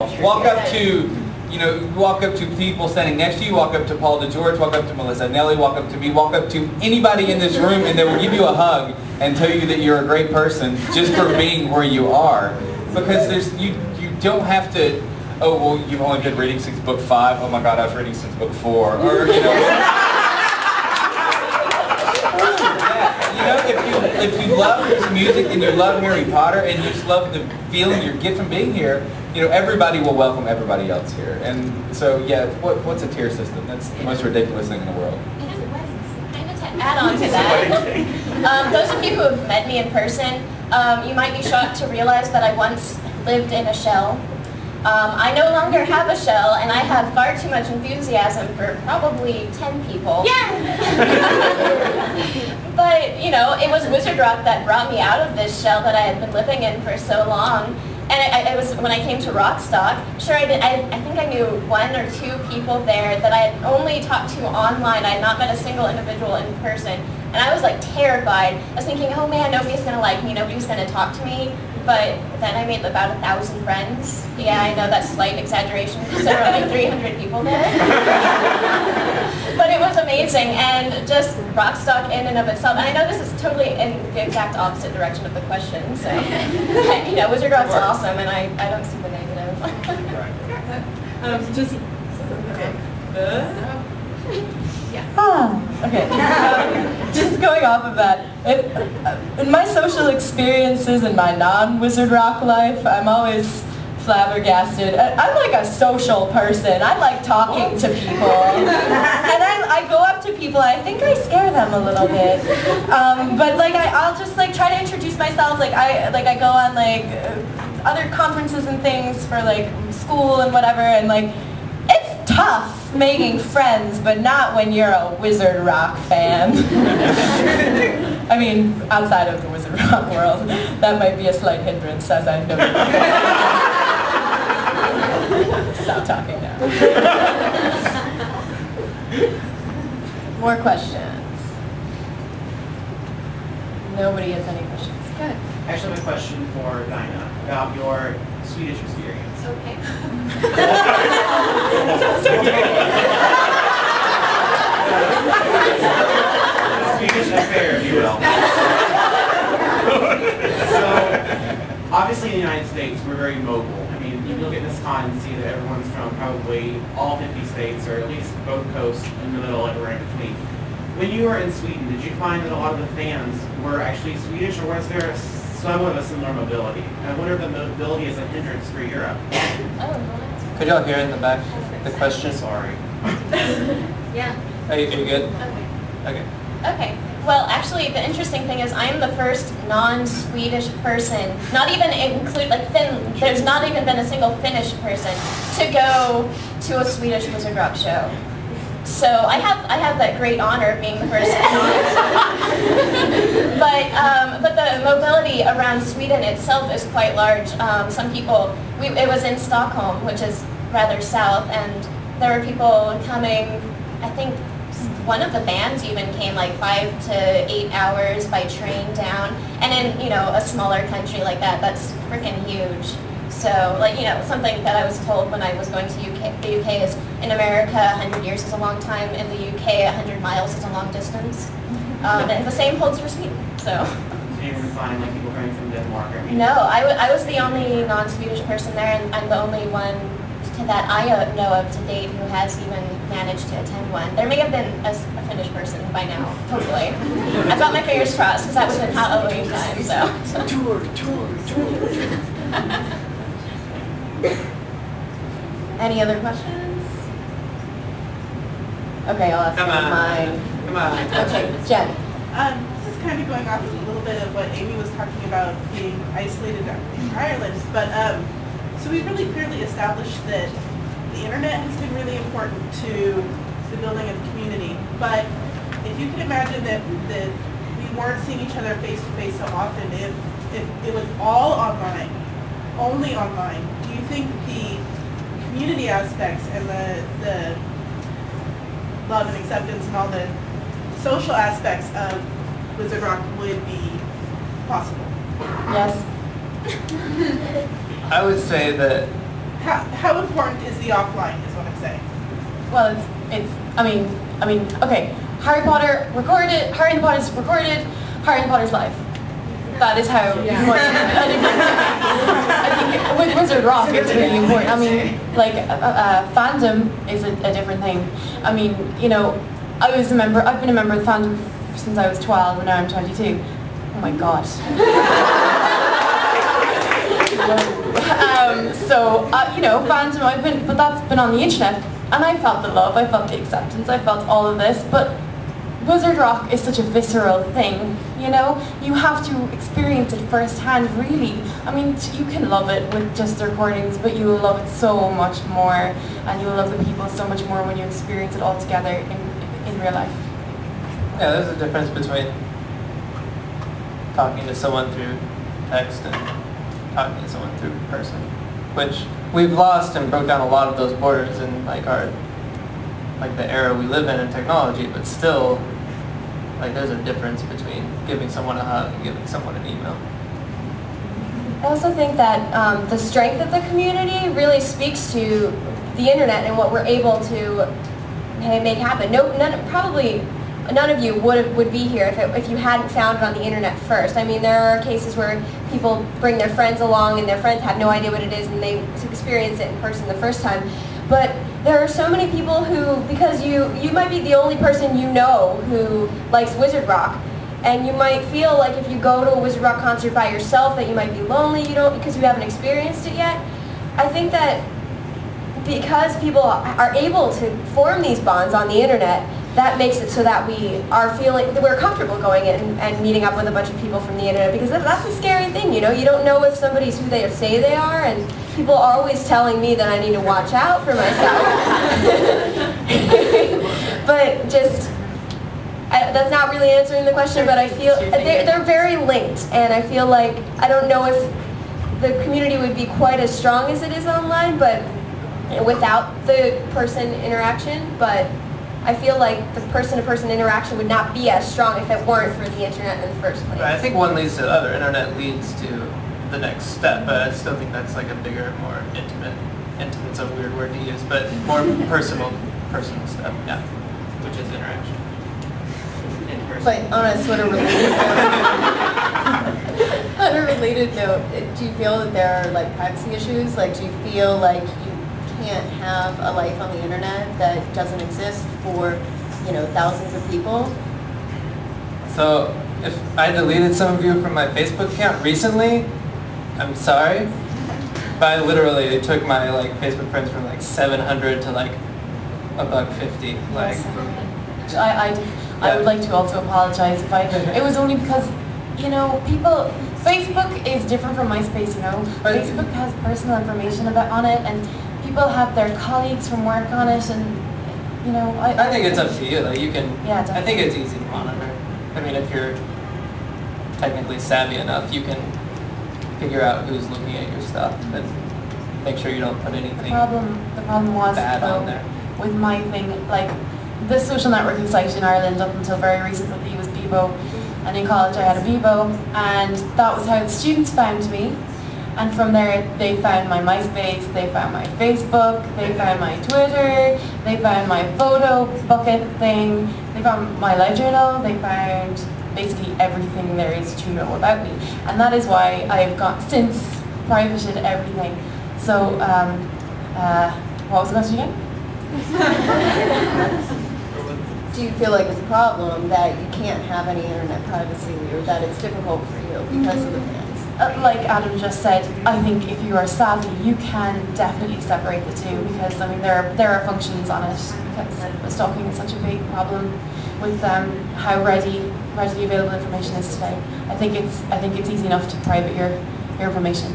Walk up to, walk up to people standing next to you, walk up to Paul DeGeorge, walk up to Melissa Nelly, walk up to me, walk up to anybody in this room, and they will give you a hug and tell you that you're a great person just for being where you are. Because you don't have to, oh, well, you've only been reading since book 5. Oh my God, I was reading since book 4. Or, if you love his music and you love Harry Potter and you just love the feeling you get from being here, everybody will welcome everybody else here. And so, yeah, what's a tier system? That's the most ridiculous thing in the world. Kind of to add on to that, those of you who have met me in person, you might be shocked to realize that I once lived in a shell. I no longer have a shell, and I have far too much enthusiasm for probably 10 people. Yeah. But, it was Wizard Rock that brought me out of this shell that I had been living in for so long. And it was when I came to Rockstock, sure I think I knew 1 or 2 people there that I had only talked to online. I had not met a single individual in person. And I was like terrified. I was thinking, oh man, nobody's going to like me, nobody's going to talk to me. But then I made about 1,000 friends. Yeah, I know that's slight exaggeration because there were only 300 people there. But it was amazing, and just Rockstock in and of itself. And I know this is totally in the exact opposite direction of the question. So, Wizard Rock's awesome, and I don't see the negative. Okay. Just going off of that, in my social experiences in my non-Wizard Rock life, I'm always flabbergasted. I'm like a social person. I like talking to people. And I go up to people, I think I scare them a little bit. But I'll just try to introduce myself. I go on other conferences and things for school and whatever, and it's tough making friends, but not when you're a Wizard Rock fan. I mean, outside of the Wizard Rock world, that might be a slight hindrance, as I noted. Stop talking now. More questions? Nobody has any questions. Good. I actually have a question for Dinah about your Swedish experience. Okay. Swedish affair, if you will. So, obviously in the United States, we're very mobile. I mean, you look at this con and see that everyone's from probably all 50 states, or at least both coasts in the middle, or in between. When you were in Sweden, did you find that a lot of the fans were actually Swedish, or was there somewhat of a similar mobility? I wonder if the mobility is a hindrance for Europe. Could y'all hear in the back the question? Sorry. Yeah. Are you good? Okay. Okay. Okay. Well, actually, the interesting thing is I'm the first non-Swedish person, not even include there's not even been a single Finnish person to go to a Swedish Wizard Rock show. So I have that great honor of being the first but the mobility around Sweden itself is quite large. Some people, it was in Stockholm, which is rather south, and there were people coming, I think one of the bands even came 5 to 8 hours by train down, and in a smaller country like that, that's freaking huge. So, something that I was told when I was going to the UK is, in America, 100 years is a long time. In the UK, 100 miles is a long distance. And the same holds for Sweden, so. So you were finding people coming from Denmark? No, I was the only non-Swedish person there, and I'm the only one that I know of to date who has even managed to attend one. There may have been a Finnish person by now, hopefully. I've got my fingers crossed, because that was in Halloween time, so. Tour. Any other questions? Okay, I'll ask mine. Come on. Okay, Jen. This is kind of going off a little bit of what Amy was talking about being isolated in Ireland, but so we really clearly established that the internet has been really important to the building of the community. But if you can imagine that we weren't seeing each other face to face so often, if it was all online, only online, do you think the community aspects and the love and acceptance and all the social aspects of Wizard Rock would be possible? Yes. I would say that how important is the offline is what I'm saying. Well, I mean, okay. Harry Potter recorded, Harry and the Potter's recorded, Harry and the Potter's live. That is how much, I think with Wizard Rock it's really important. I mean, like, fandom is a different thing. I mean, you know, I've been a member of the fandom since I was 12 and now I'm 22. Oh my god. You know, fandom, but that's been on the internet, and I felt the love, I felt the acceptance, I felt all of this, but Wizard Rock is such a visceral thing, you know? You have to experience it firsthand, really. I mean, you can love it with just the recordings, but you will love it so much more, and you will love the people so much more when you experience it all together in real life. Yeah, there's a difference between talking to someone through text and talking to someone through person, which we've lost and broke down a lot of those borders in like the era we live in technology, but still, like, there's a difference between giving someone a hug and giving someone an email. I also think that the strength of the community really speaks to the internet and what we're able to make happen. Probably none of you would be here if you hadn't found it on the internet first. I mean, there are cases where people bring their friends along and their friends have no idea what it is and they experience it in person the first time. But there are so many people who, because you might be the only person you know who likes Wizard Rock, and you might feel like if you go to a Wizard Rock concert by yourself that you might be lonely, because you haven't experienced it yet. I think that because people are able to form these bonds on the internet, that makes it so that we're comfortable going in and meeting up with a bunch of people from the internet, because that's a scary thing, you know? You don't know if somebody's who they say they are, and people are always telling me that I need to watch out for myself. But that's not really answering the question, but I feel they're very linked, and I feel like, I don't know if the community would be quite as strong as it is online, but without the person interaction, but I feel like the person-to-person interaction would not be as strong if it weren't for the internet in the first place. Right, I think one leads to the other. Internet leads to the next step, but I still think that's like a bigger, more intimate's a weird word to use, but more personal step, yeah, which is interaction. In person. But on a sort of related note, do you feel that there are like privacy issues? Like, do you feel like you can't have a life on the internet that doesn't exist for, you know, thousands of people? So if I deleted some of you from my Facebook account recently, I'm sorry, but they took my like Facebook friends from like 700 to like $150. Like, I would like to also apologize if it was only because, you know, Facebook is different from MySpace, you know. Facebook has personal information on it, and people have their colleagues from work on it, and, you know, I think it's up to you. Like, you can. Yeah, I think it's easy to monitor. I mean, if you're technically savvy enough, you can figure out who's looking at your stuff and make sure you don't put anything the problem was, bad on there. With my thing, like, the social networking site in Ireland up until very recently was Bebo, and in college I had a Bebo, and that was how the students found me. And from there, they found my MySpace, they found my Facebook, they found my Twitter, they found my photo bucket thing, they found my live journal, they found basically everything there is to know about me. And that is why I've since privated everything. So, what was the question again? Do you feel like it's a problem that you can't have any internet privacy, or that it's difficult for you because of the plans? Like Adam just said, I think if you are savvy, you can definitely separate the two, because I mean there are functions on it, because stalking is such a big problem with how readily available information is today. I think it's easy enough to private your information.